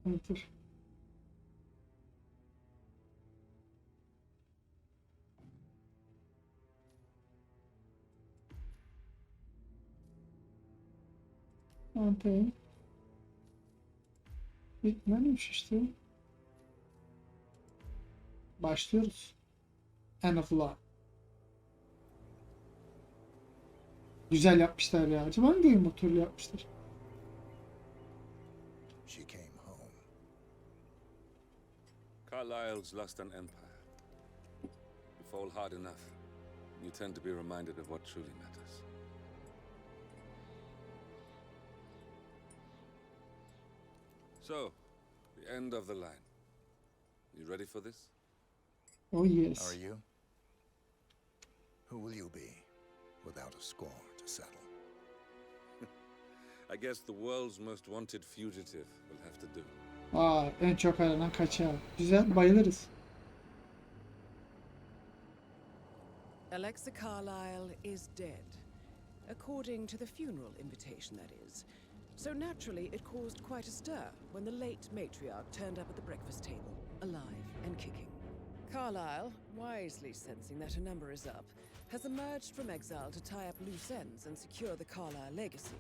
Enter. Okay. Hitman 3 işte. Başlıyoruz. End of Life. Güzel yapmışlar ya. Acaba hangi oyun motorlu yapmışlar? She came home. Carlyle's lost an empire. You fall hard enough, you tend to be reminded of what truly matters. So, the end of the line. You ready for this? Oh yes. Are you? Who will you be without a score to settle? I guess the world's most wanted fugitive will have to do. Aa, en çok aranan kaçağı. Güzel, bayılırız. Alexa Carlyle is dead, according to the funeral invitation, that is. So naturally, it caused quite a stir when the late matriarch turned up at the breakfast table, alive and kicking. Carlyle, wisely sensing that her number is up, has emerged from exile to tie up loose ends and secure the Carlyle legacy.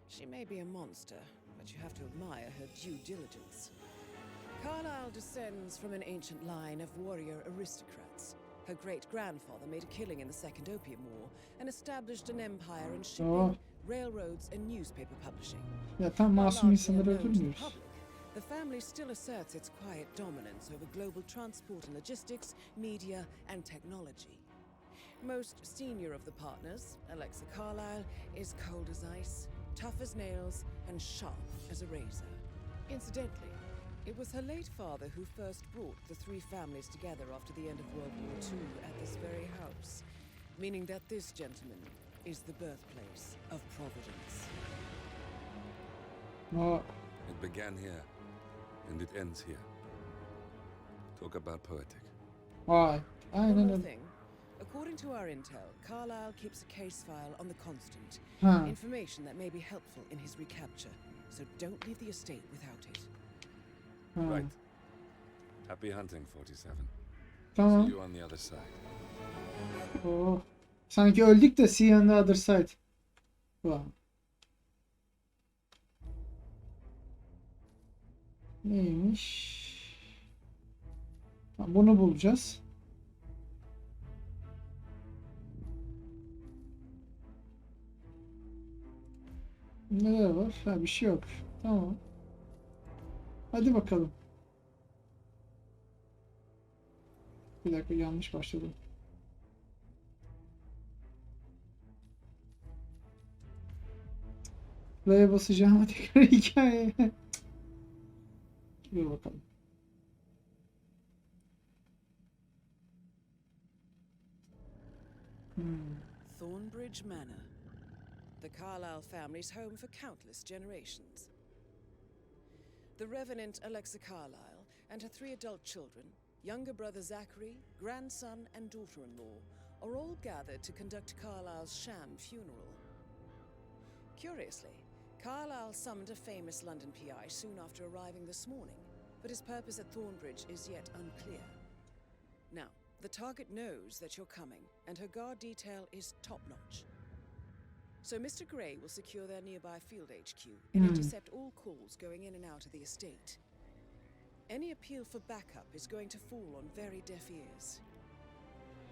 She may be a monster, but you have to admire her due diligence. Carlyle descends from an ancient line of warrior aristocrats. Her great-grandfather made a killing in the Second Opium War and established an empire in shipping, railroads and newspaper publishing. Ya tam masum insanları öldürmüyoruz. The family still asserts its quiet dominance over global transport and logistics, media and technology. Most senior of the partners, Alexa Carlyle, is cold as ice, tough as nails, and sharp as a razor. Incidentally, it was her late father who first brought the three families together after the end of World War II at this very house, meaning that this gentleman is the birthplace of Providence. Aa, It began here, and it ends here. Talk about poetic. vay. One Aynen more öyle. thing. According to our intel, Carlyle keeps a case file on the Constant. Ha, Information that may be helpful in his recapture. So don't leave the estate without it. ha. Right. Happy hunting, 47. See Tamam. you on the other side. Oh. Sanki öldük de see you on the other side. Vay. Neymiş? Ha, bunu bulacağız. Neler var? Ha, bir şey yok. Tamam. Hadi bakalım. Bir dakika, yanlış başladım. Buraya basacağım tekrar hikaye. Dur bakalım. Thornbridge Manor. The Carlyle family's home for countless generations. The Revenant Alexa Carlyle and her three adult children, younger brother Zachary, grandson and daughter-in-law, are all gathered to conduct Carlyle's sham funeral. Curiously, Carlyle summoned a famous London PI soon after arriving this morning, but his purpose at Thornbridge is yet unclear. Now, the target knows that you're coming, and her guard detail is top-notch. So Mr. Gray will secure their nearby field HQ and intercept all calls going in and out of the estate. Any appeal for backup is going to fall on very deaf ears.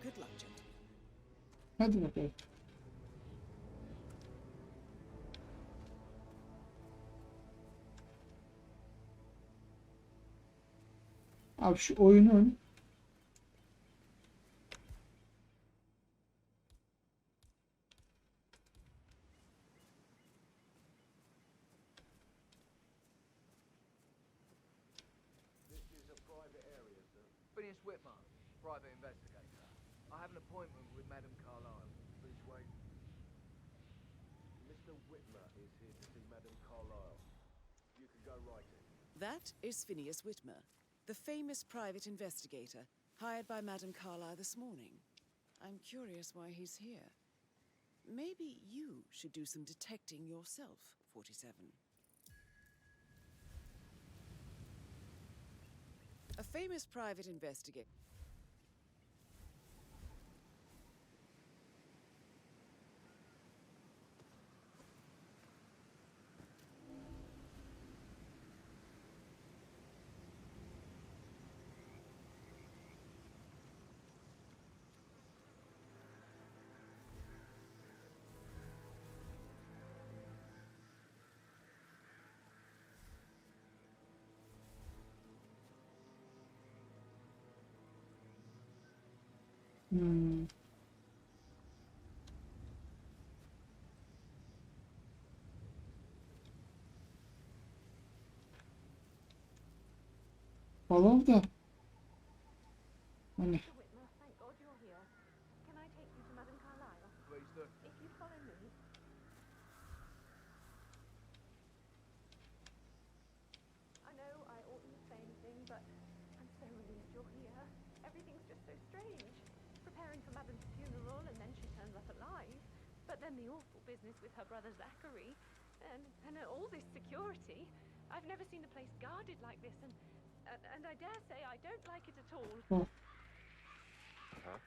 Good luck, gentlemen. Hadi bakalım. Abi şu oyunun Phineas Whitmer, private investigator. I have an appointment with Madame Carlyle. Please wait. Mr. Whitmer is here to see Madame Carlyle. You can go right in. That is Phineas Whitmer, the famous private investigator hired by Madame Carlyle this morning. I'm curious why he's here. Maybe you should do some detecting yourself, 47. A famous private investigator. Follow da. Hani. Mr. Whitmer, thank God you're here. Can I take you to Madame Carlyle? Please do. If you follow me. I know I oughtn't say anything, but I'm so relieved you're here. Everything's just so strange. Preparing for Madame's funeral, and then she turns up alive. But then the awful business with her brother Zachary, and all this security. I've never seen the place guarded like this, and I dare say I don't like it at all. Oh. Huh?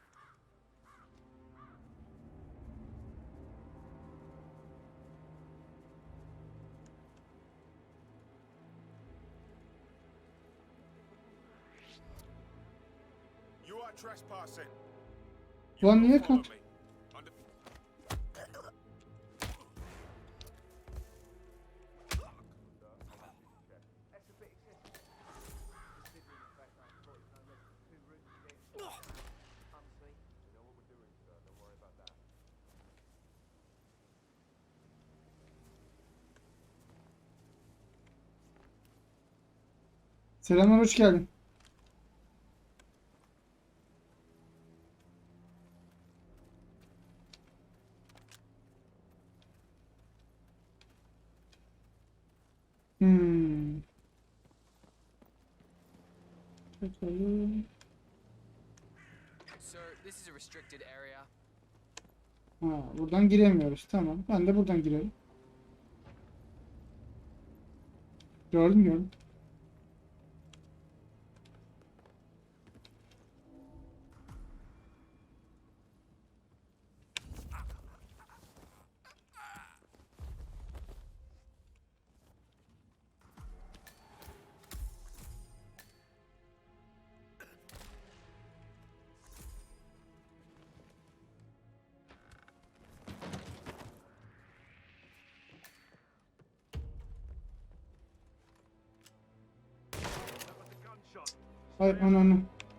You are trespassing. Lan niye Follow kaç? me. Under- That's a bit excessive. Considering the fact that I've got no less than 2 rooms to get unseen. You know what we're doing, sir. Don't worry about that. Selamlar, hoş geldin. Bakalım. Sir, this is a restricted area. Ha, buradan giremiyoruz. Tamam. Ben de buradan girelim. Gördüm. With the gunshot. Ay ananı.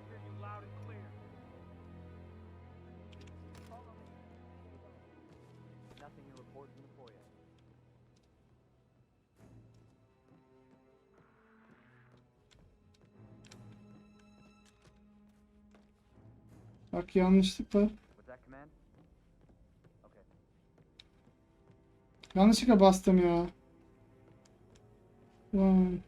Hear you loud and clear. Follow me. Nothing to report from the foyer. Bak yanlışlıkla. Was that command? Okay. Yanlışlıkla bastım ya. Vay.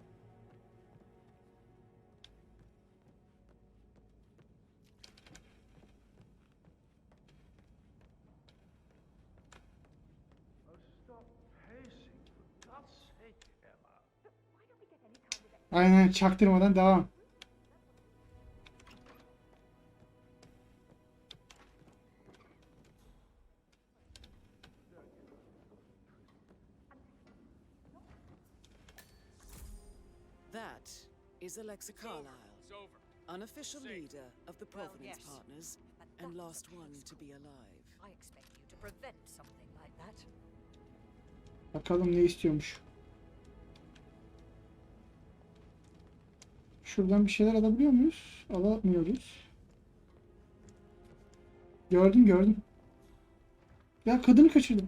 Oh, stop pacing, for God's sake, Emma. Why don't we get any kind of Aynen, çaktırmadan devam. That is Alexa Carlyle, It's over. unofficial leader of the Well, Provenance yes. Partners, But and that's last a one close to be alive. I expect you to prevent something like that. Bakalım ne istiyormuş. Şuradan bir şeyler alabiliyor muyuz? Alamıyoruz. Gördüm. Ya kadını kaçırdım.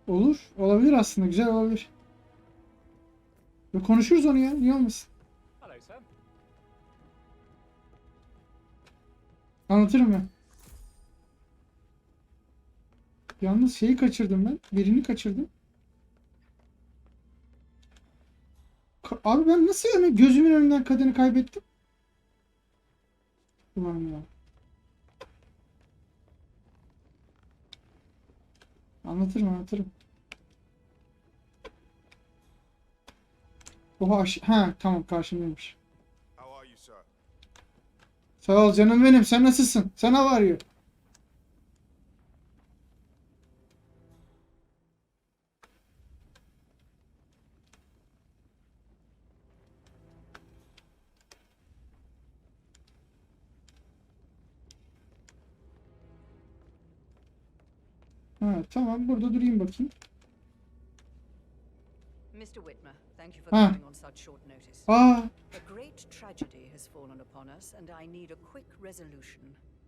Olur. Olabilir aslında. Güzel olabilir. Ve konuşuruz onu ya. Niye olmasın? Hello, Sam. Anlatırım ben. Yalnız şeyi kaçırdım ben. Birini kaçırdım. Abi ben nasıl yani gözümün önünden kadını kaybettim? Ulan ya. Anlatırım. Oha ha tamam karşımdaymış. How are you, sir? Sağ ol canım benim. Sen nasılsın? Sana varıyor. Ha tamam burada durayım bakayım. Mr. Whitmer, thank you for Ah. coming on such short notice. Aa A great tragedy has fallen upon us, and I need a quick resolution,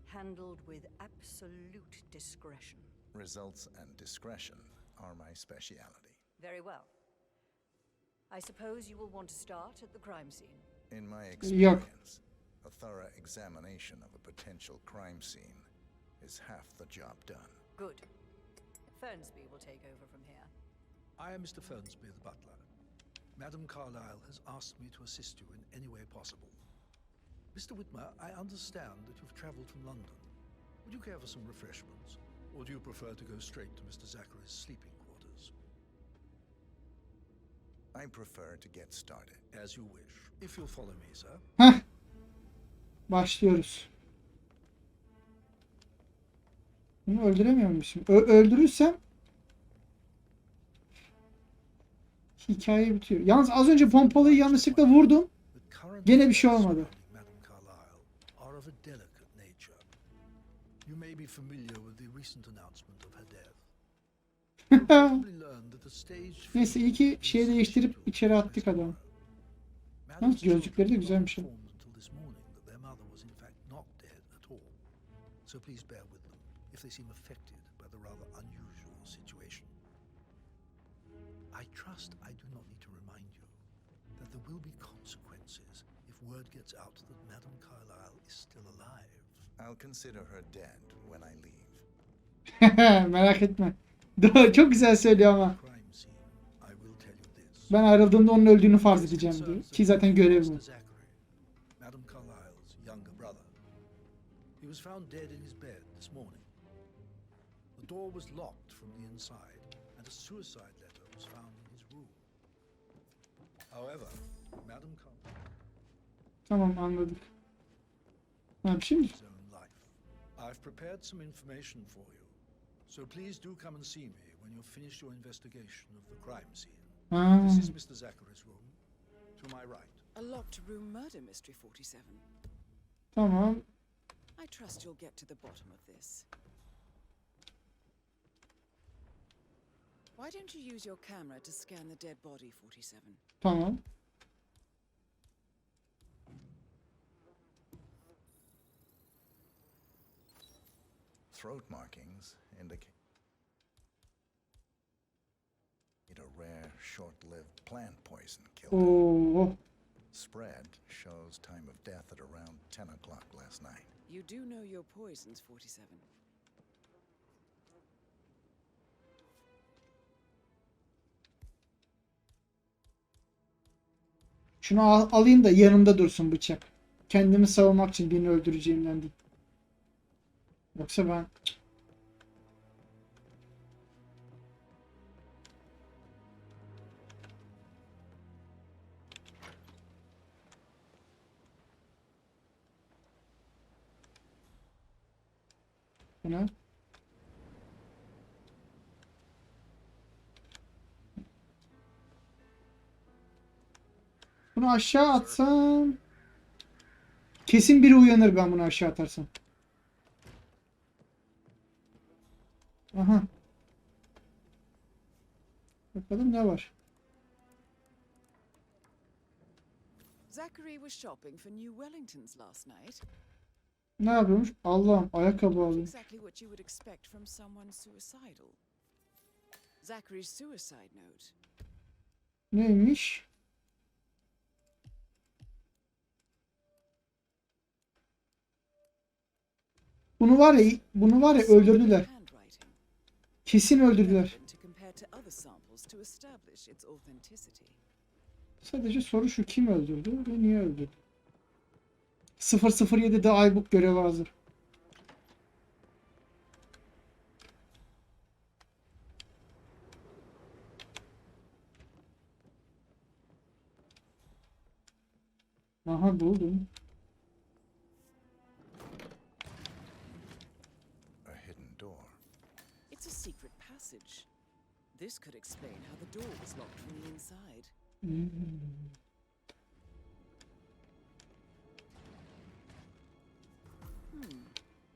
handled with absolute discretion. Results and discretion are my speciality. Very well. I suppose you will want to start at the crime scene. In my Yok. experience, a thorough examination of a potential crime scene is half the job done. Good. Fernsby will take over from here. I am Mr. Fernsby, the butler. Madam Carlyle has asked me to assist you in any way possible. Mr. Whitmer, I understand that you've travelled from London. Would you care for some refreshments? Or do you prefer to go straight to Mr. Zachary's sleeping quarters? I prefer to get started. As you wish. If you'll follow me, sir. heh. Başlıyoruz. Bunu öldüremiyor musun? Öldürürsem hikaye bitiyor. Yalnız az önce pompalıyı yanlışlıkla vurdum. Gene bir şey olmadı. Madam Carlyle are of a delicate nature. You may be familiar with the recent announcement of her death. You'll probably learn that the stage Neyse iyi ki şeyi değiştirip içeri attık adamı. Yalnız gözlükleri de güzelmiş. Until this morning that their mother was in fact not dead at all. So please bear with them if they seem affected by the rather unusual situation. I trust I do not need to remind you that there will be consequences if word gets out that Madam Carlyle is still alive. I'll consider her dead when I leave. Merak etme. Çok güzel söylüyor ama. Crime scene, I will tell you this. Ben ayrıldığımda onun öldüğünü farz edeceğim diyor. Ki zaten görev bu. Mr. Zachary, Madam Carlyle's younger brother. He was found dead in his bed this morning. The door was locked from the inside, and a suicide letter was found in his room. However, Madam Carlyle Tamam anladık. Ha, şimdi his own life. I've prepared some information for you, so please do come and see me when you've finished your investigation of the crime scene. ha, This is Mr. Zachary's room, to my right. A locked room murder mystery 47. tamam. I trust you'll get to the bottom of this. Why don't you use your camera to scan the dead body, 47? Tamam. Throat markings indicate a rare, short-lived plant poison killed him. Oo. Spread shows time of death at around 10 o'clock last night. You do know your poisons, 47. Şunu alayım da yanımda dursun bıçak. Kendimi savunmak için birini öldüreceğimden değil. Yoksa ben... Bu ne? Bunu aşağı atsam... Kesin biri uyanır ben bunu aşağı atarsam. Aha. Bakalım ne var. Zachary was shopping for new Wellingtons last night. Ne yapıyormuş? Allah'ım ayakkabı alayım. Exactly what you would expect from someone suicidal. Zachary's suicide note. Neymiş? Bunu var ya öldürdüler. Handwriting. Kesin öldürdüler. To compare to other samples to establish its authenticity. Sadece soru şu, kim öldürdü ve niye öldürdü? 007'de Aybuk görevi hazır. Aha buldum. A hidden door. It's a secret passage. This could explain how the door was locked from the inside.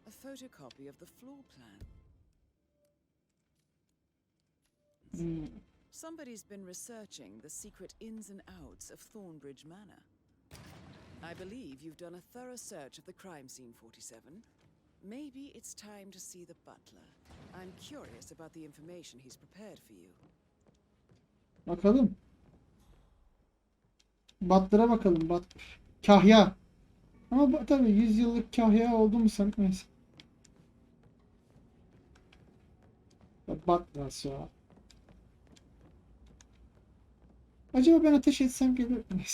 A photocopy of the floor plan. Somebody's been researching the secret ins and outs of Thornbridge Manor. I believe you've done a thorough search of the crime scene, 47. Maybe it's time to see the butler. I'm curious about the information he's prepared for you. Bakalım. Butler'a bakalım. Kahya. Ama tabii 100 yıllık kahya oldu mu sanki, neyse. Butler ya. Acaba ben ateş etsem gelir mi?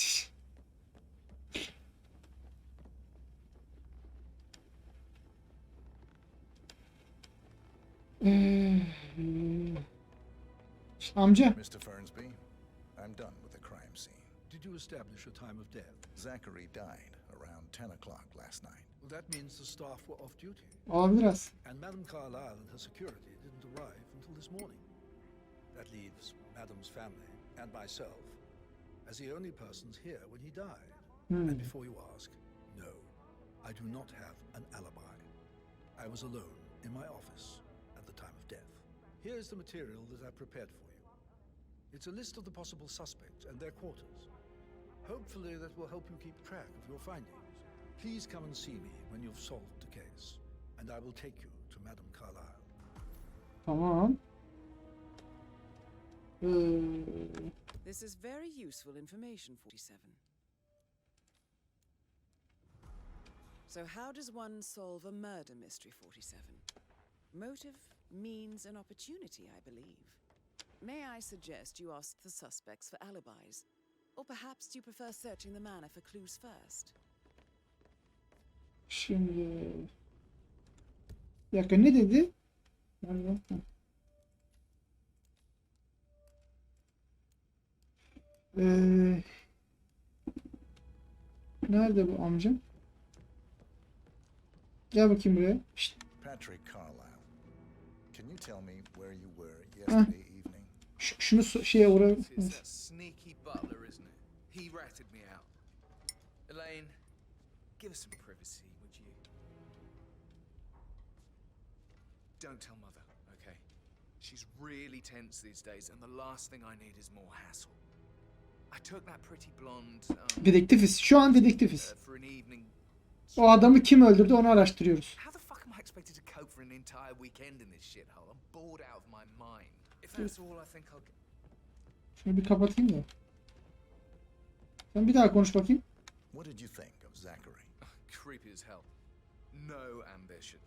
Amca. Mr. Fernsby, I'm done with the crime scene. Did you establish a time of death? Zachary died around 10 o'clock last night. Well, that means the staff were off duty. Olabilir az. And Madame Carlyle and her security didn't arrive until this morning. That leaves Madame's family and myself as the only persons here when he died. And before you ask, no, I do not have an alibi. I was alone in my office at the time of death. Here's the material that I prepared for you. It's a list of the possible suspects and their quarters. Hopefully that will help you keep track of your findings. Please come and see me when you've solved the case, and I will take you to Madame Carlyle. Tamam. This is very useful information, 47. So how does one solve a murder mystery, 47? Motive, means, and opportunity, I believe. May I suggest you ask the suspects for alibis? Or perhaps do you prefer searching the manor for clues first? Şimdi... Bir dakika, ne dedi? Nerede? Nerede bu amcam? Gel bakayım buraya. Şşt. Patrick Carlyle, can you tell me where you were yesterday evening? Şunu şeye uğra. It's that sneaky butler, isn't it? He ratted me out. Elaine, give us some privacy, would you? Don't tell Mother, okay? She's really tense these days, and the last thing I need is more hassle. I took that pretty blonde Dedektifiz. Şu an dedektifiz. for an evening. O adamı kim öldürdü onu araştırıyoruz. How the fuck am I expected to cope for an entire weekend in this shithole? I'm bored out of my mind. If that's all, I think I'll get... Şunu bir kapatayım da. Sen bir daha konuş bakayım. What did you think of Zachary? Creepy as hell. No ambition.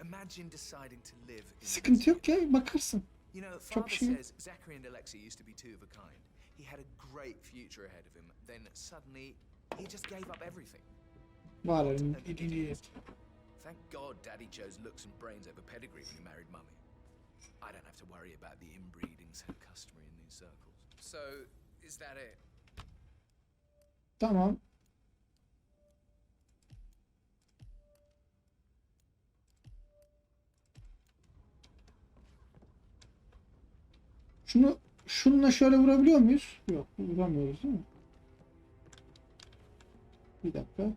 Imagine deciding to live in Sıkıntı yok ya, bakarsın. You know, Çok Father şey. says Zachary and Alexei used to be two of a kind. He had a great future ahead of him. Then suddenly, he just gave up everything. Var Thank God Daddy chose looks and brains over pedigree when he married Mummy. I don't have to worry about the inbreeding so customary in these circles. So, is that it? Tamam. Şununla şöyle vurabiliyor muyuz? Yok, vuramıyoruz değil mi? Bir dakika.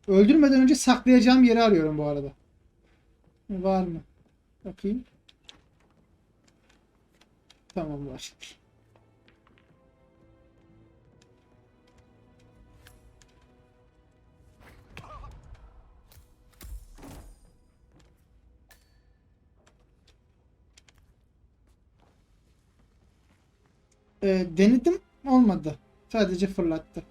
Öldürmeden önce saklayacağım yeri arıyorum bu arada. Var mı? Bakayım. Tamam, var. Denedim, olmadı. Sadece fırlattı.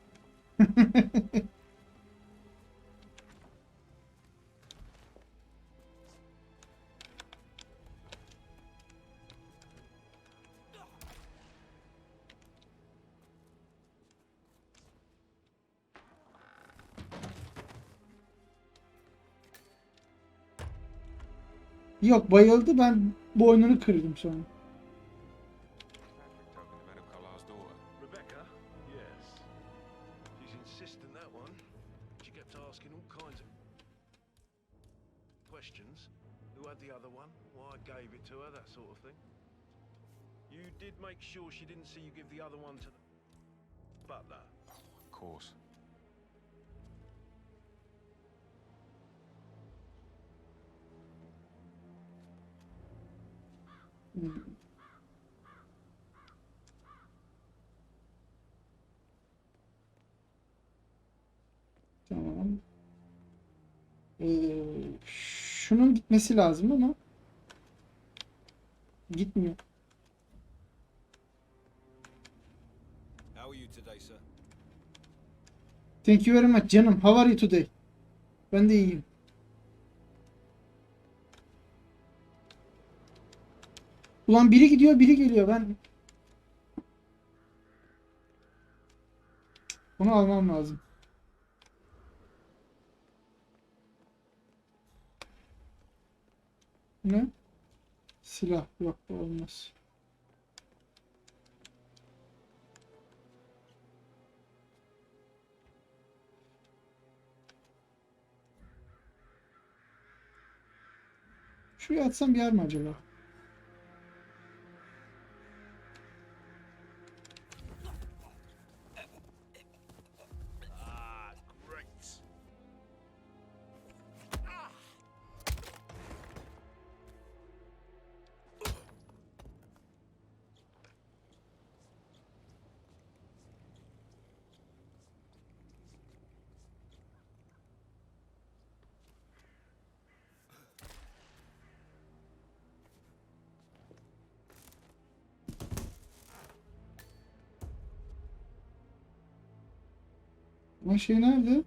Yok, bayıldı, ben boynunu kırdım sonra. Patrick told me the medical last daughter. Rebecca? Yes. She's insistent, that one. She kept asking all kinds of questions. Who had the other one? Why I gave it to her, that sort of thing. You did make sure she didn't see you give the other one to the butler. Of course. Tamam. Şunun gitmesi lazım ama gitmiyor. How are you today, sir? Thank you very much canım. How are you today? Ben de iyiyim. Ulan biri gidiyor, biri geliyor. Ben bunu almam lazım. Ne? Silah yok, bu olmaz. Şuraya atsam bir yer mi acaba? Ah, great. Ama şey nerede?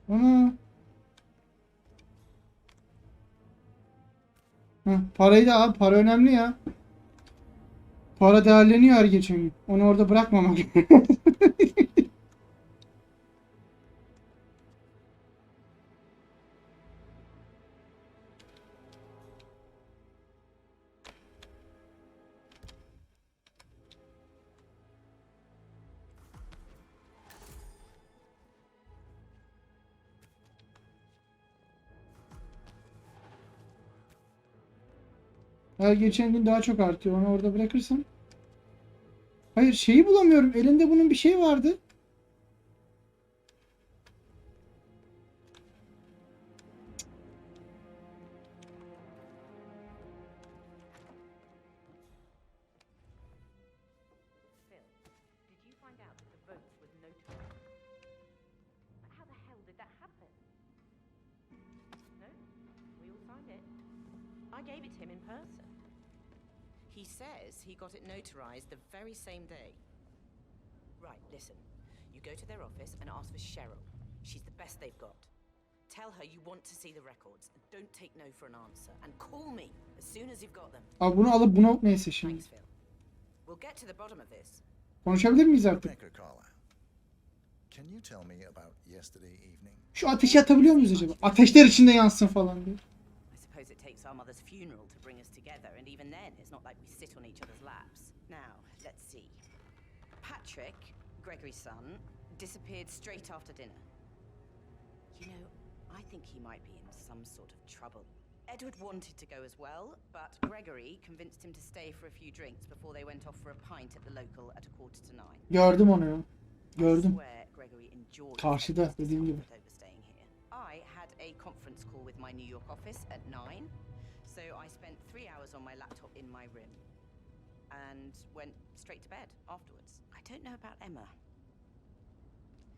Ana. Heh, parayı da abi, para önemli ya. Para değerleniyor her geçen gün. Onu orada bırakmamak. Her geçen gün daha çok artıyor. Onu orada bırakırsam. Hayır, şeyi bulamıyorum. Elinde bunun bir şey vardı. Phil, did you find out that the votes were notarized? But how the hell did that happen? No? We all signed it. I gave it to him in person. He says he got it notarized the very same day. Right, listen. You go to their office and ask for Cheryl. She's the best they've got. Tell her you want to see the records. And don't take no for an answer. And call me as soon as you've got them. Abi bunu alıp bunu neyse şimdi. Thanks, Phil. We'll get to the bottom of this. Konuşabilir miyiz artık? Rebecca Carla, can you tell me about yesterday evening? Şu ateşi atabiliyor muyuz acaba? Ateşler içinde yansın falan diye. I suppose it takes our mother's funeral to bring us together, and even then, it's not like we sit on each other's laps. Now, let's see. Patrick, Gregory's son, disappeared straight after dinner. You know, I think he might be in some sort of trouble. Edward wanted to go as well, but Gregory convinced him to stay for a few drinks before they went off for a pint at the local at 9:45. Gördüm onu ya. Gördüm. I swear Gregory enjoyed Karşıda, taking dediğim gibi. over staying here. I had a conference call with my New York office at 9, so I spent 3 hours on my laptop in my room and went straight to bed afterwards. I don't know about Emma.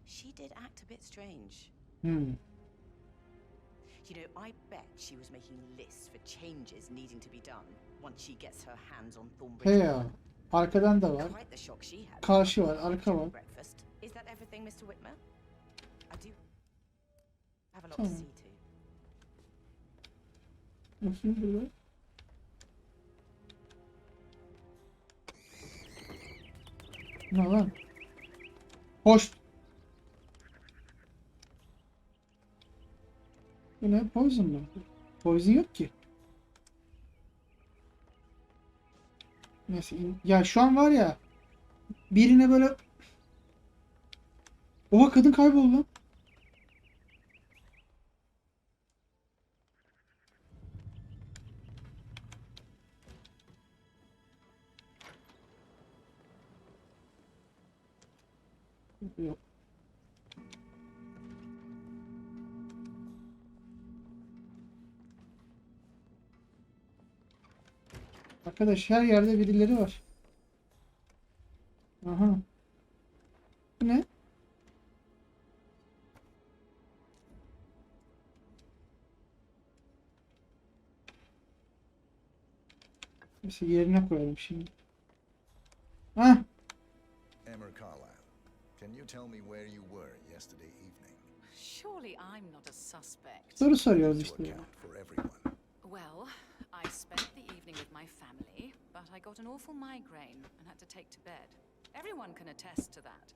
She did act a bit strange. You know, I bet she was making lists for changes needing to be done once she gets her hands on Thornbridge. He ya. Arkadan da var. Quite the shock she had. Karşı var, arka var. Breakfast. Is that everything, Mr. Whitmer? I do have a lot to Tamam. see to. Nasıl burada? Ne lan? Hoş. Bu ne? Poison mu? Poison yok ki. Neyse. Ya şu an var ya. Birine böyle... Oha kadın kayboldu lan. Yok. Arkadaş her yerde birileri var. Aha. Bu ne? Neyse yerine koyalım şimdi. Hah. Emmer Carlisle, can you tell me where you were yesterday evening? Surely I'm not a suspect. Soru soruyoruz To işte ya. account for everyone. Well, I spent the evening with my family, but I got an awful migraine and had to take to bed. Everyone can attest to that.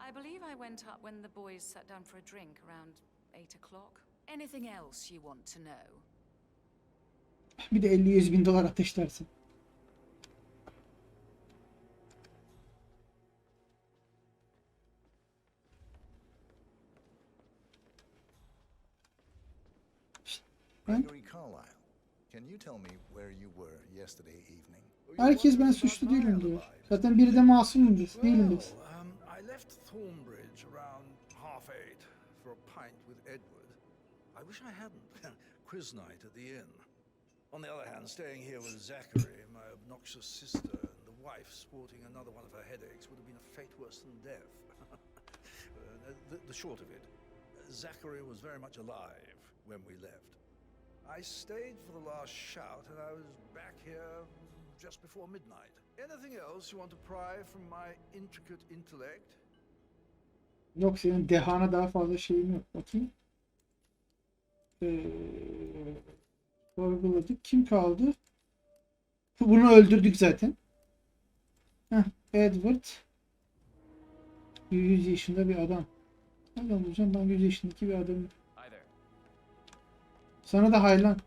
I believe I went up when the boys sat down for a drink around 8 o'clock. Anything else you want to know? Bir de 50-100 bin dolar ateşlersin. Gregory Carlisle, can you tell me where you were yesterday evening? Herkes ben suçlu değilim diyor. Zaten biri de masumum diyor. Değilim biz. I left Thornbridge around 8:30 for a pint with Edward. I wish I hadn't. Quiz night at the inn. On the other hand, staying here with Zachary, my obnoxious sister, and the wife sporting another one of her headaches would have been a fate worse than death. The short of it, Zachary was very much alive when we left. I stayed for the last shout and I was back here just before midnight. Anything else you want to pry from my intricate intellect? Yok senin dehana daha fazla şeyim yok. Bakayım. Sorguladık. Kim kaldı? Bunu öldürdük zaten. Heh, Edward. 100 yaşında bir adam. Nereden bulacağım ben 100 yaşındaki bir adamı? Sana da haylan.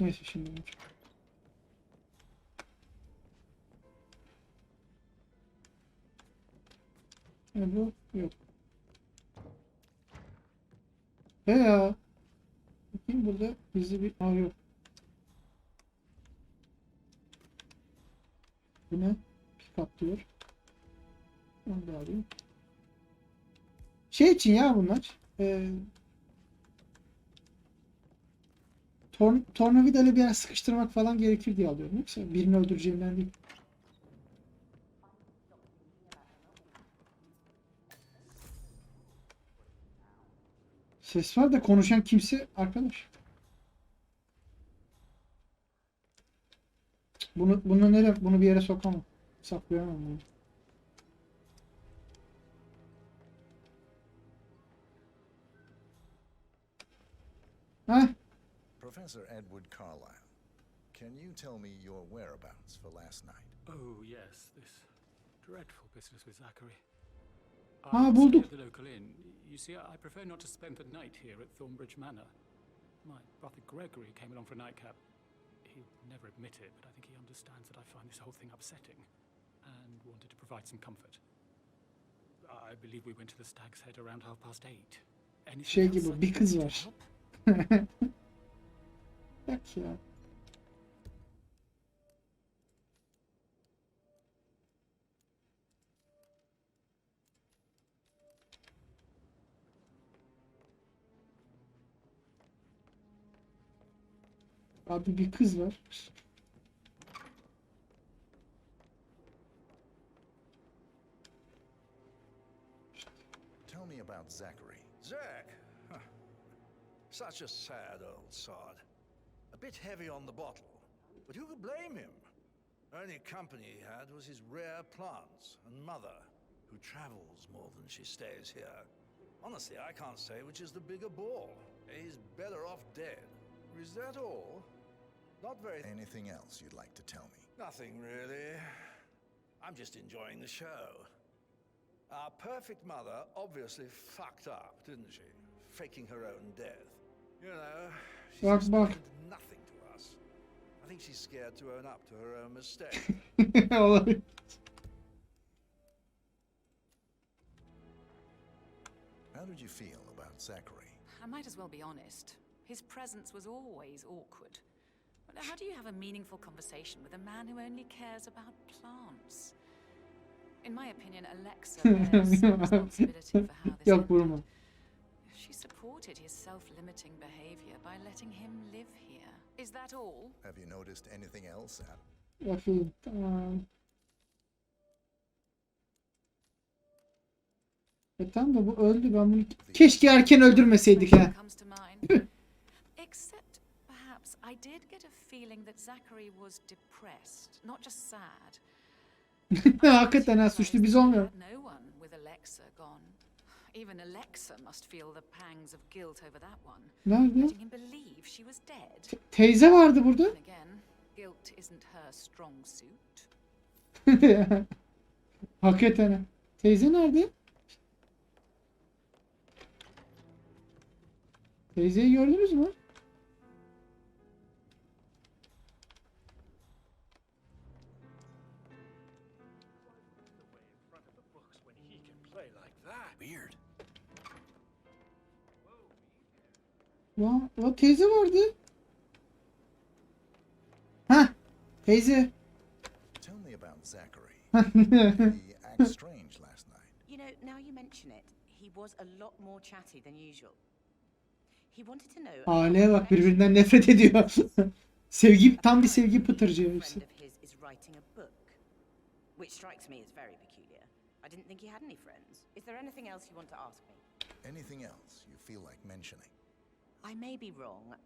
Neyse şimdi. Bu yok. Ya. Bakayım burada bizi bir... Aa yok. Bu ne? Pick-up diyor. Onu da alayım. Şey için ya bunlar. Tornavidayla bir yer sıkıştırmak falan gerekir diye alıyorum. Yoksa birini öldüreceğimden değil. Ses var da konuşan kimse arkadaş. Bunu nereye? Bunu bir yere sokamam. Saklayamam bunu. Heh. Professor Edward Carlisle, can you tell me your whereabouts for last night? Oh, yes, this dreadful business with Zachary. Ha, bulduk. The local inn. You see, I prefer not to spend the night here at Thornbridge Manor. My brother Gregory came along for a nightcap. He'd never admit it, but I think he understands that I find this whole thing upsetting and wanted to provide some comfort. I believe we went to the Stag's Head around 8:30. Şey gibi bir kız var. Bak ya. Abi bir kız var. Tell me about Zachary. Zach? Huh. Such a sad old sod. A bit heavy on the bottle, but who could blame him? Only company he had was his rare plants and mother, who travels more than she stays here. Honestly, I can't say which is the bigger ball. He's better off dead. Is that all? Not very. Anything else you'd like to tell me? Nothing really. I'm just enjoying the show. Our perfect mother obviously fucked up, didn't she? Faking her own death. You know, she's Bak bak. explained nothing to us. I think she's scared to own up to her own mistake. Olabilir. How did you feel about Zachary? I might as well be honest. His presence was always awkward. But how do you have a meaningful conversation with a man who only cares about plants? In my opinion, Alexa bears some responsibility for how this Yok ended. vurma. She supported his self-limiting behavior by letting him live here. Is that all? Have you noticed anything else? Yapayım. Tamam. Tamam da bu öldü, ben bunu keşke erken öldürmeseydik ha. Comes to mind. Except perhaps I did get a feeling that Zachary was depressed, not just sad. Hakikaten ha, suçlu biz olmuyor. No one with Alexa gone. Even Alexa must feel the pangs of guilt over that one. Nerede? Letting him believe she was dead. Teyze vardı burada. And again, guilt isn't her strong suit. Hakikaten ha. Teyze nerede? Teyzeyi gördünüz mü? Weird. O teyze vardı. Ha, teyze. Tell me about Zachary. He acted strange last night. You know, now you mention it, he was a lot more chatty than usual. He wanted to know. Aileye bak, birbirinden nefret ediyor. Sevgi, tam bir sevgi pıtırcığı hepsi. Friend of his is writing a book, which strikes me as very peculiar. I didn't think he had any friends. Is there anything else you want to ask me? Anything else you feel like mentioning? I may be wrong,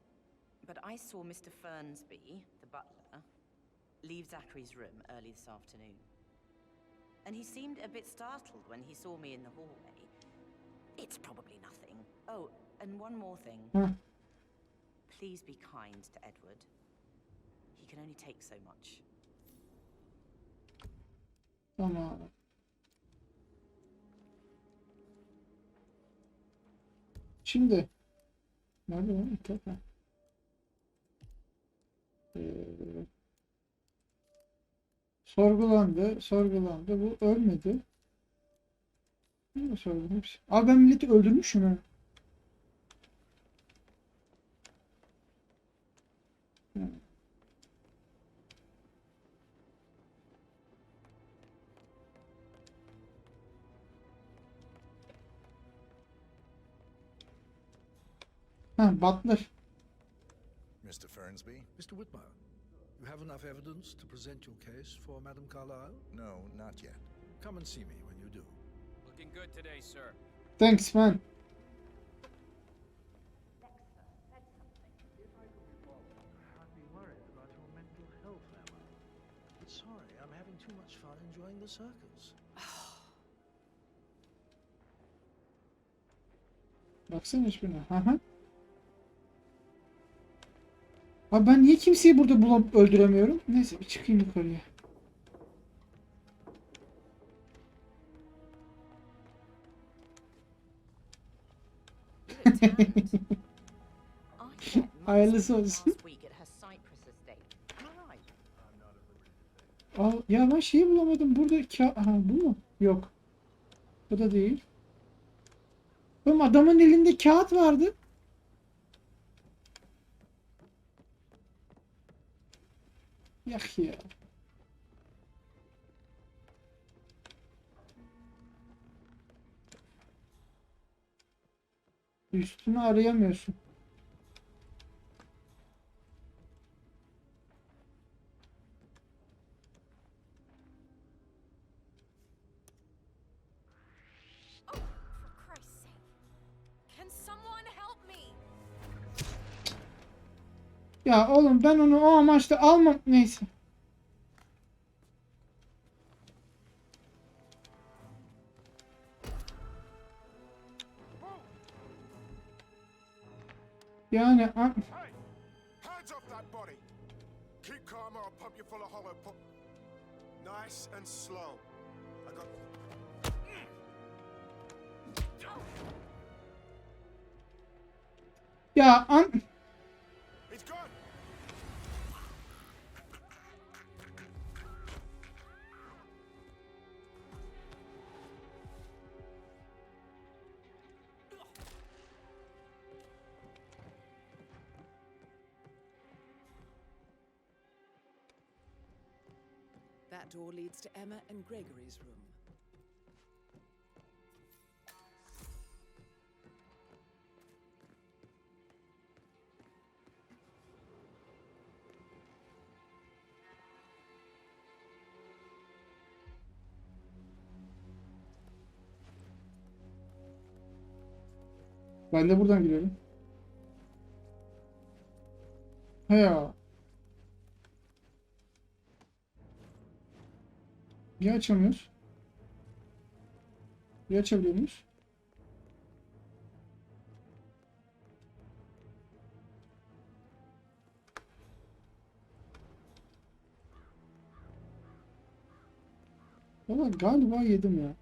but I saw Mr. Fernsby, the butler, leave Zachary's room early this afternoon. And he seemed a bit startled when he saw me in the hallway. It's probably nothing. Oh, and one more thing. Please be kind to Edward. He can only take so much. Tamam. Şimdi nerede lan? Tamam. Sorgulandı. Bu ölmedi. Ne sorgulamış? Abi ben milleti öldürmüşüm ha. Butler. Mr. Fernsby? Mr. Whitmer, you have enough evidence to present your case for Madame Carlyle? No, not yet. Come and see me when you do. Looking good today, sir. Thanks, man. I'd be worried about your mental health, Emma. But sorry, I'm having too much fun enjoying the circus. Baksana hiçbirine. Abi ben niye kimseyi burada bulup öldüremiyorum? Neyse bir çıkayım yukarıya. Hayırlısı olsun. Ya ben şeyi bulamadım. Burada aha, bu mu? Yok. Bu da değil. Oğlum adamın elinde kağıt vardı. Yak ya. Üstünü arayamıyorsun. Ya oğlum ben onu o amaçla almam. Neyse. Yani calm or I'll pump you full of hollow nice and slow. I got... Ya It's gone! That door leads to Emma and Gregory's room. ben de buradan girelim. He ya. Niye açamıyoruz? Niye açabiliyor muyuz? Valla galiba yedim ya.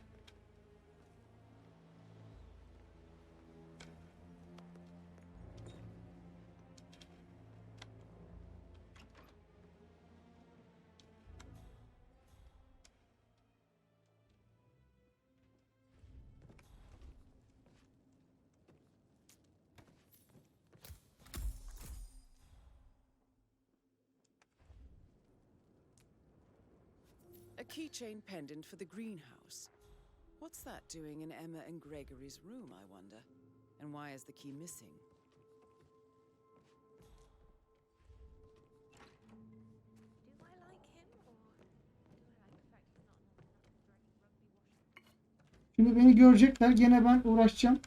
A keychain pendant for the greenhouse. What's that doing in Emma and Gregory's room, I wonder? And why is the key missing? Do I like him, or do I like the fact he's not another dirty rugby washer? Şimdi beni görecekler. Gene ben uğraşacağım.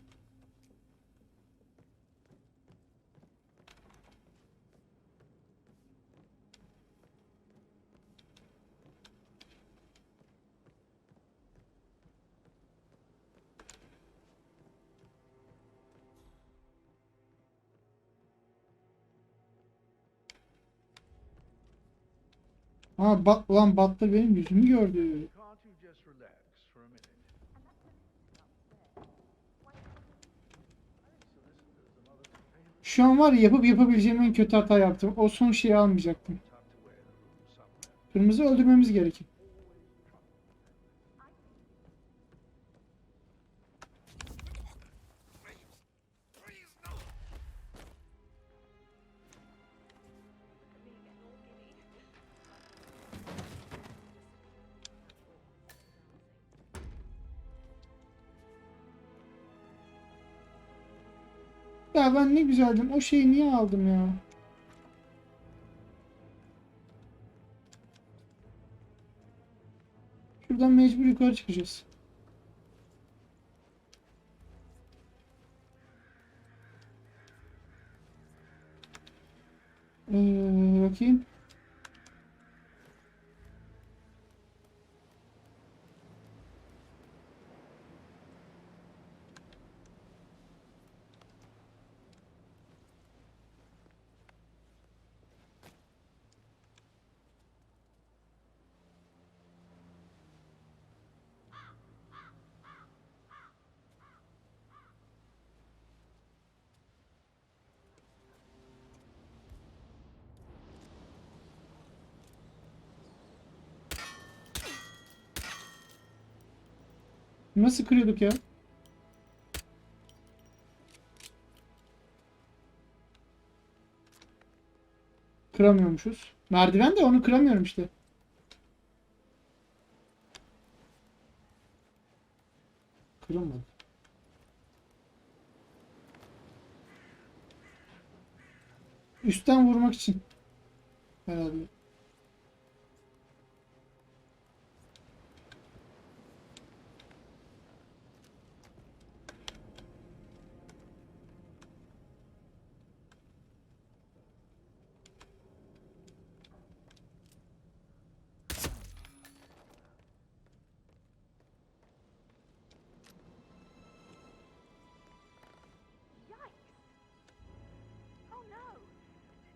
Ha ulan Butler benim yüzümü gördü. Can't you just relax for a minute? Şu an var ya yapıp yapabileceğim en kötü hata yaptım. O son şeyi almayacaktım. Kırmızı öldürmemiz gerekir. Ya ben ne güzeldim. O şeyi niye aldım ya? Şuradan mecbur yukarı çıkacağız. Bakayım. Nasıl kırıyorduk ya? Kıramıyormuşuz. Merdiven de onu kıramıyorum işte. Kırılmadı. Üstten vurmak için. Herhalde. Oh no!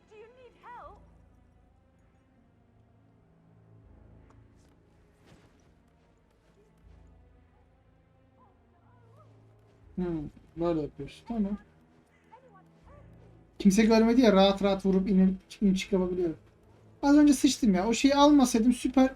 Do you need help? Böyle yapıyoruz. Tamam. Kimse görmedi ya, rahat rahat vurup inip çıkabiliyorum. Az önce sıçtım ya. O şeyi almasaydım süper.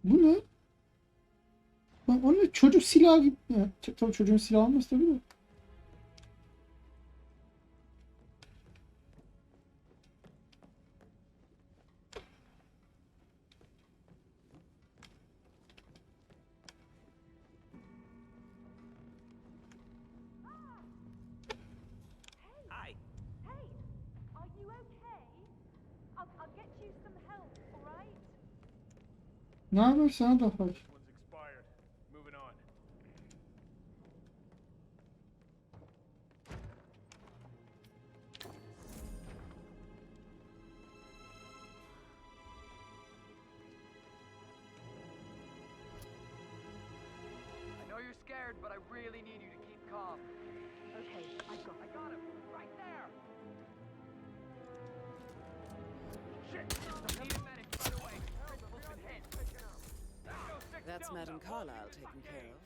Bu ne? Bak o ne? Çocuk silahı gibi. Ya, tabii çocuğun silahı olmaz tabii de. Hi. Hey, are you okay? I'll get you some help, all right? Ne haber sana da var. One's expired. Moving on. I know you're scared, but I really need you to keep calm. Okay, I got him. Right there! Shit! I need a medic, by the way. Principal's been hit. That's Madame Carlyle taken care of.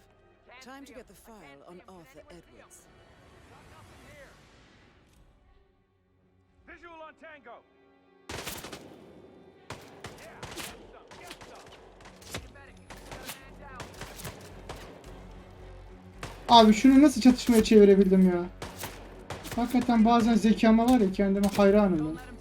Time to get the file on Arthur Edwards. Visual on Tango. Yeah, get some. Need a medic. Got a man down. Abi şunu nasıl çatışmaya çevirebildim ya? Hakikaten bazen zekama var ya, kendime hayranım ben.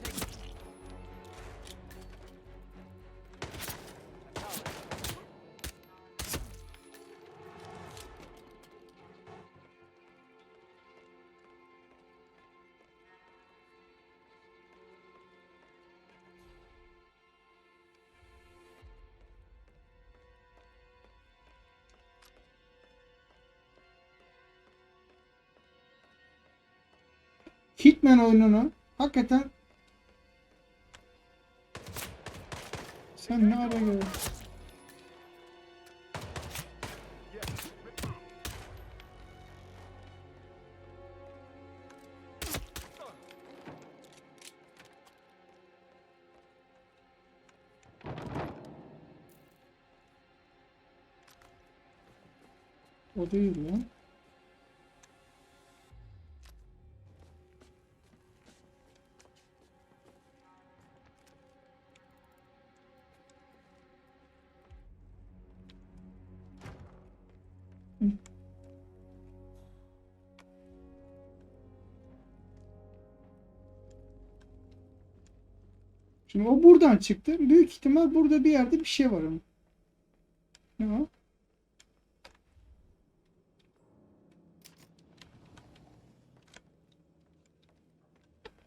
Hitman oyununu hakikaten sen ne ara gördün? O değil lan. Şimdi o buradan çıktı. Büyük ihtimal burada bir yerde bir şey var onun. Ne o?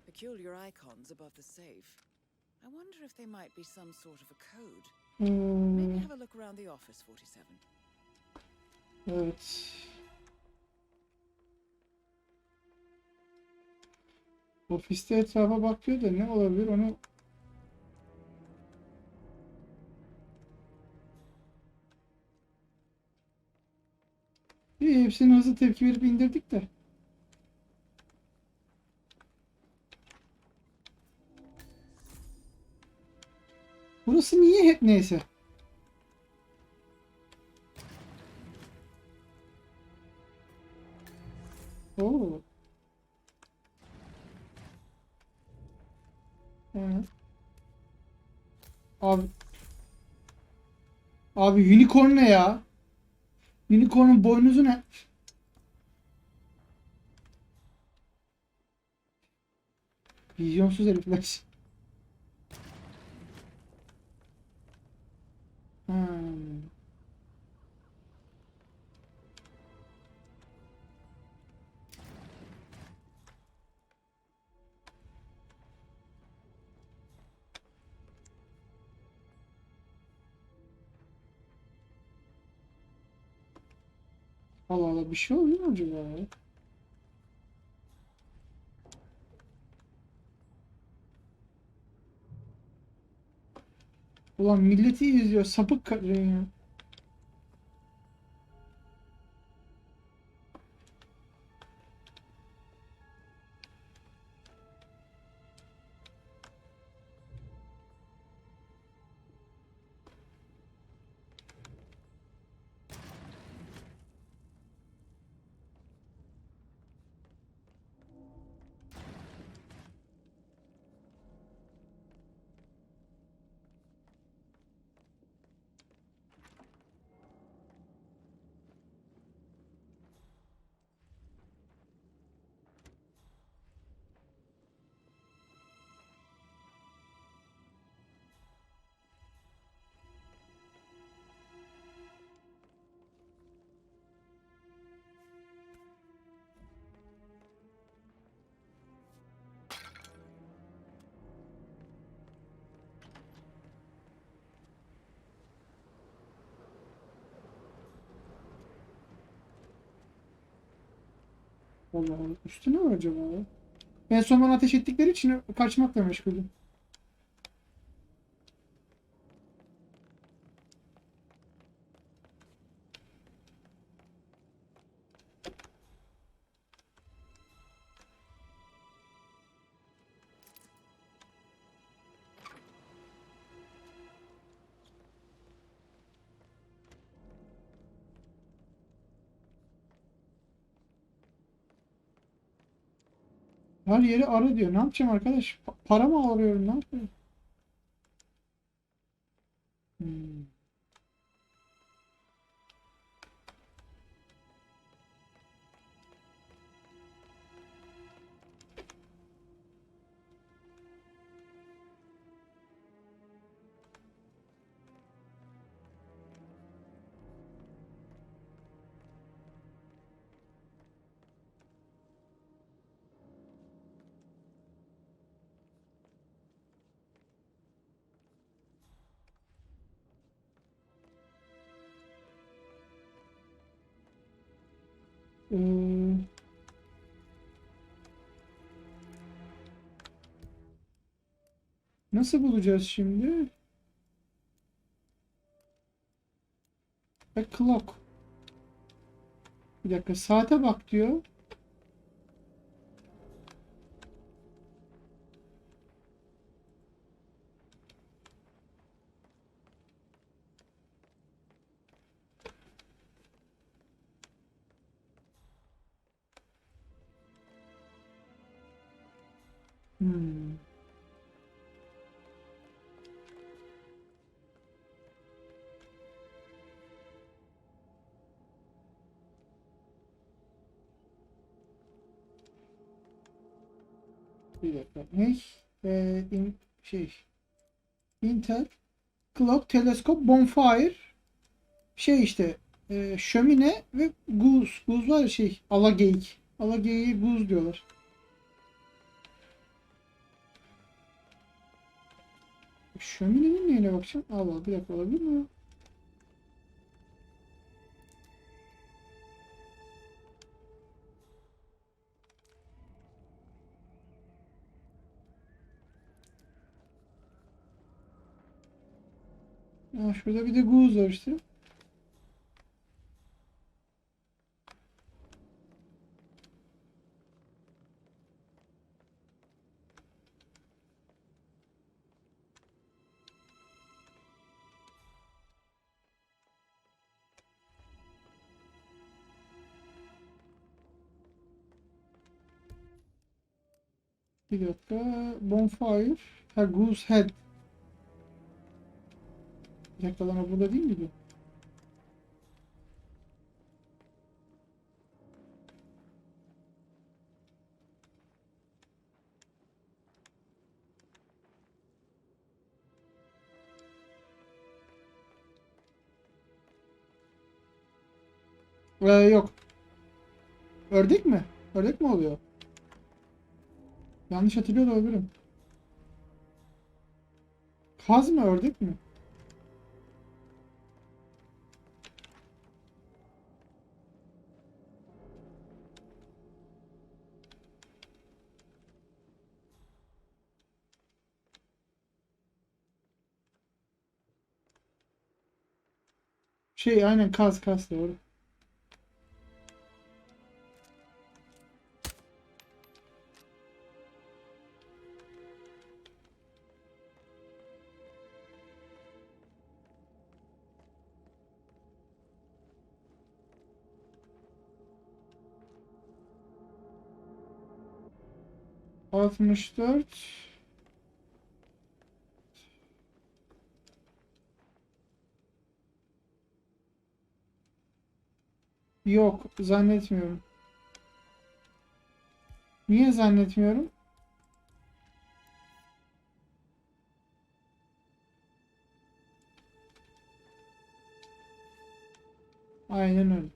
Peculiar icons above the safe. I wonder if they might be some sort of a code. Hmm. Maybe have a look around the office, 47. Evet. Ofiste etrafa bakıyor da ne olabilir onu. İyi, hepsini hızlı tepki verip indirdik de. Burası niye hep neyse. Oo. Evet. Abi. Abi unicorn ne ya? Unicorn'un boynuzu ne? Vizyonsuz herifler. Hmm. Allah Allah, bir şey oluyor mu acaba ya? Ulan milleti izliyor. Sapık kadın ya. Allah Allah. Üstü ne var acaba ya? En son bana ateş ettikleri için kaçmakla meşguldüm. Her yeri ara diyor. Ne yapacağım arkadaş? Para mı arıyorum? Ne yapıyorum? Hmm. Ee, nasıl bulacağız şimdi? Clock. Bir dakika saate bak diyor. Hmm. Bir dakika. Ne? Şey. Intel. Clock, teleskop, bonfire. Şey işte. Şömine ve goose. Goose var ya şey. Alageyik. Alageyiğe goose diyorlar. Şöminenin neyine bakacağım? Allah bir dakika olabilir mi? Ha, şurada bir de goose var işte. Bir dakika. Bonfire. Ha goose head. Bir dakika lan o burada değil miydi? Yok. Ördek mi? Ördek mi oluyor? Yanlış hatırlıyor da olabilirim. Kaz mı ördek mi? Şey aynen kas doğru. Altmış dört. Yok, zannetmiyorum. Niye zannetmiyorum? Aynen öyle.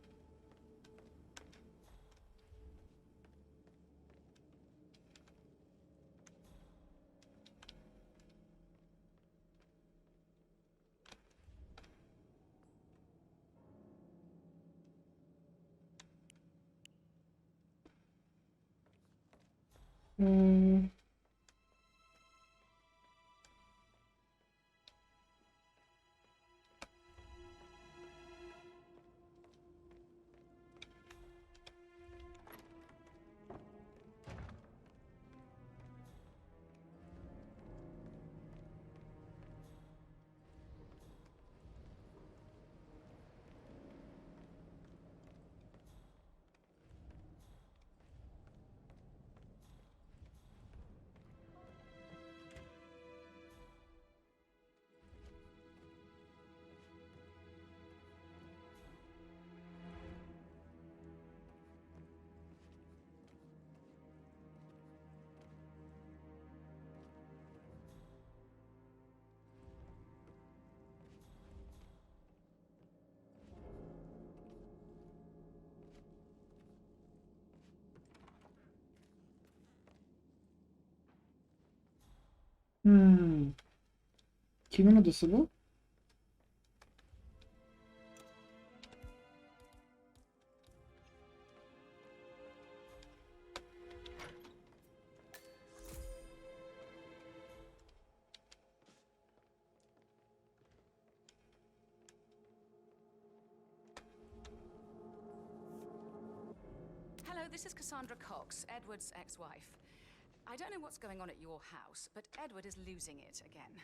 Hmm. Kimin odası bu? Hello, this is Cassandra Cox, Edward's ex-wife. I don't know what's going on at your house, but Edward is losing it again.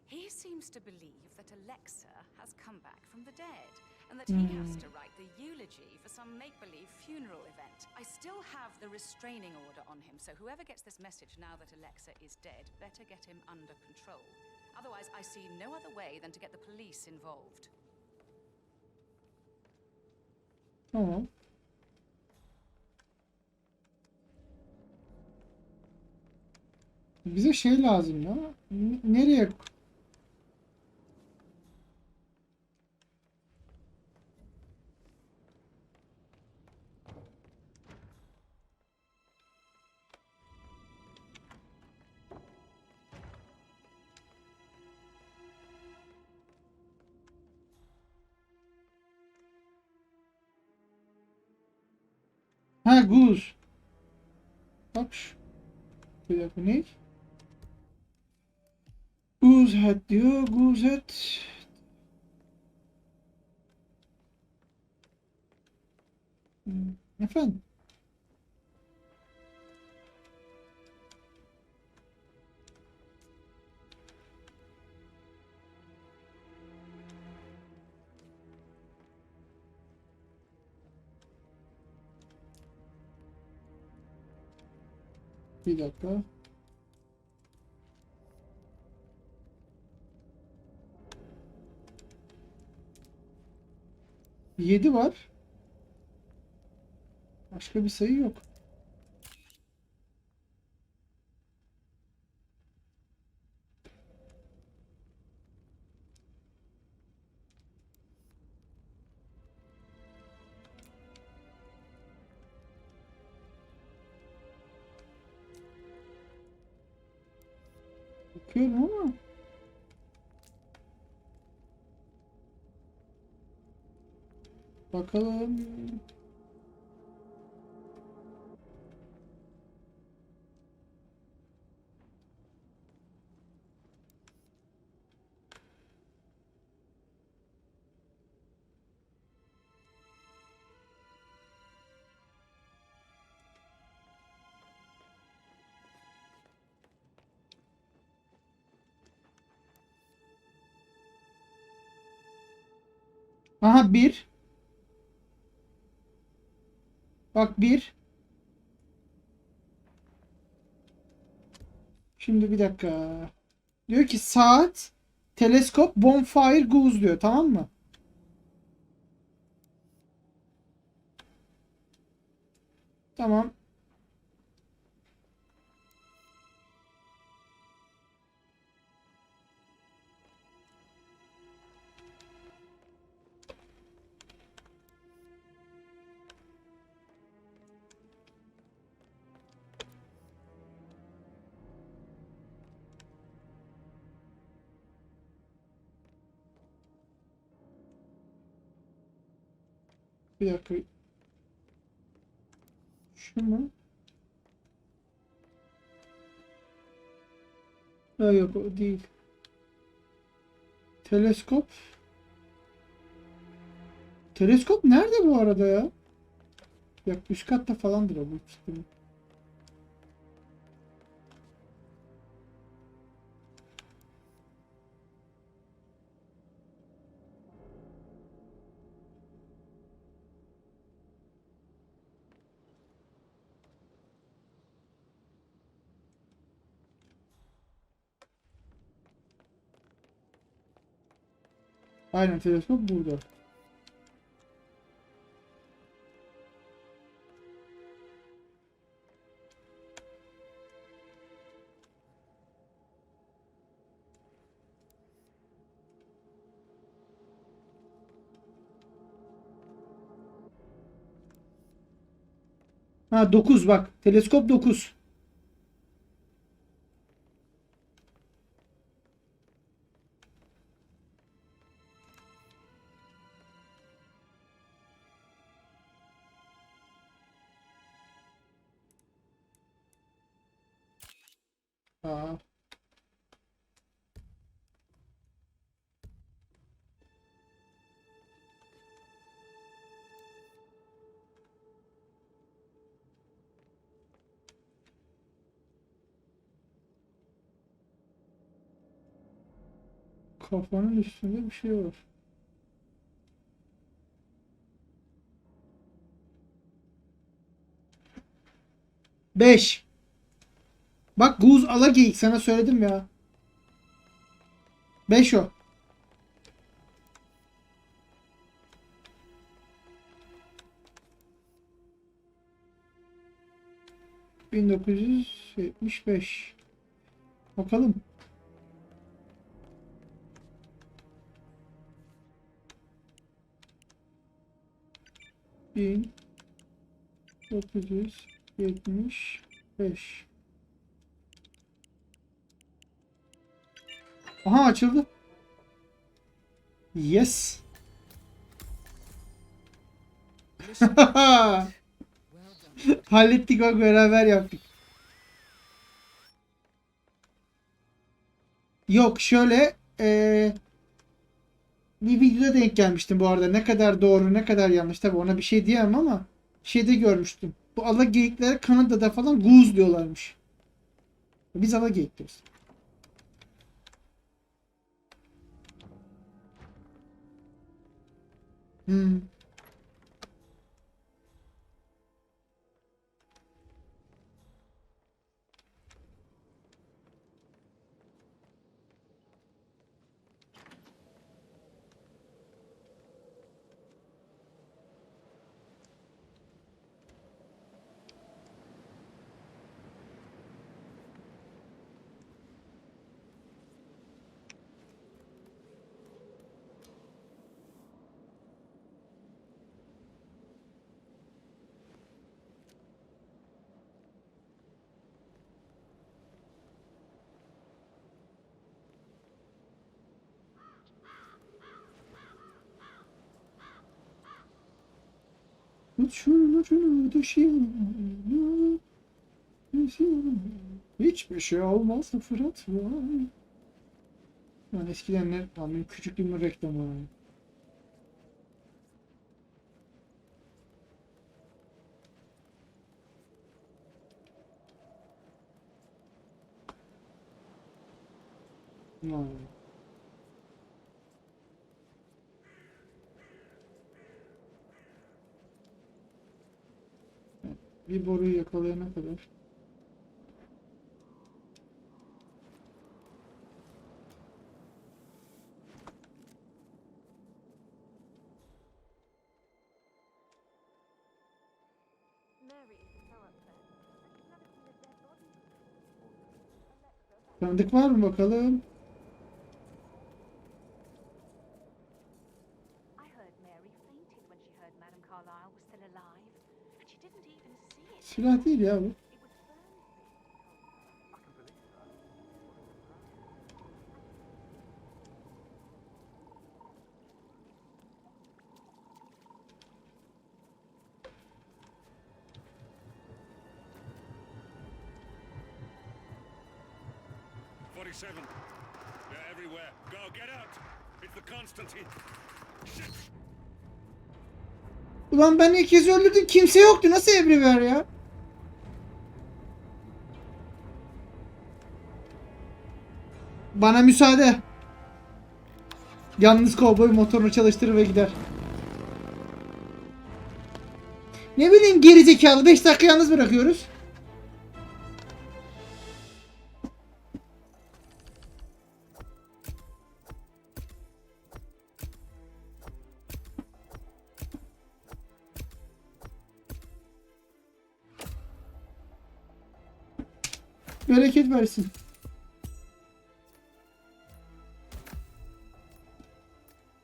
He seems to believe that Alexa has come back from the dead, and that he has to write the eulogy for some make-believe funeral event. I still have the restraining order on him, so whoever gets this message now that Alexa is dead better get him under control. Otherwise, I see no other way than to get the police involved. Tamam. Bize şey lazım ya. Nereye? Ha, Goose. Bak şu. Bir dakika, ne? Goose head diyor. Goose head. Efendim? Bir dakika. Yedi var. Başka bir sayı yok. Bakıyorum ama. Bakalım. Aha bir. Bak bir. Şimdi bir dakika. Diyor ki saat, teleskop, bonfire, goose diyor. Tamam mı? Tamam. Bir dakika. Şu mu? Ha, yok o değil. Teleskop. Teleskop nerede bu arada ya? Ya üst katta falandır o büyük ihtimalle. Aynen teleskop burada. Ha 9 bak. Teleskop 9. Aa. Kafanın üstünde bir şey var. Beş. Bak Guz Alageyik sana söyledim ya. 5 o. ...1975. Bakalım. ...1975. Aha açıldı. Yes. Hallettik bak beraber yaptık. Yok şöyle bir videoda denk gelmiştim bu arada. Ne kadar doğru ne kadar yanlış tabi ona bir şey diyemem ama şeyde görmüştüm. Bu alageyiklere Kanada'da falan goose diyorlarmış. Biz alageyik diyoruz. Hmm. Hiçbir şey olmaz Fırat var. Yani eskiden ne? Benim küçüklüğümün reklamı var. Vay. Bir boruyu yakalayana kadar. Mary is so upset. She's never seen a dead body. Alexa, Tanıdık var mı bakalım? I heard Mary fainted when she heard Madame Carlyle was still alive, and she didn't even see it. Silah değil ya bu. It was Burnsley who told her. They're everywhere. Go, get out! It's the Constantine. Shit! Ulan ben ilk kez öldürdüm. Kimse yoktu. Nasıl everywhere ya? Bana müsaade. Yalnız kovboy motorunu çalıştırır ve gider. Ne bileyim gerizekalı 5 dakika yalnız bırakıyoruz. Bereket versin.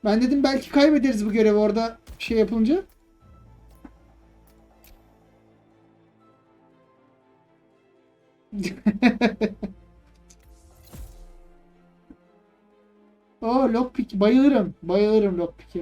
Ben dedim belki kaybederiz bu görevi orada şey yapınca. Oh, lockpick bayılırım. Bayılırım lockpick'e.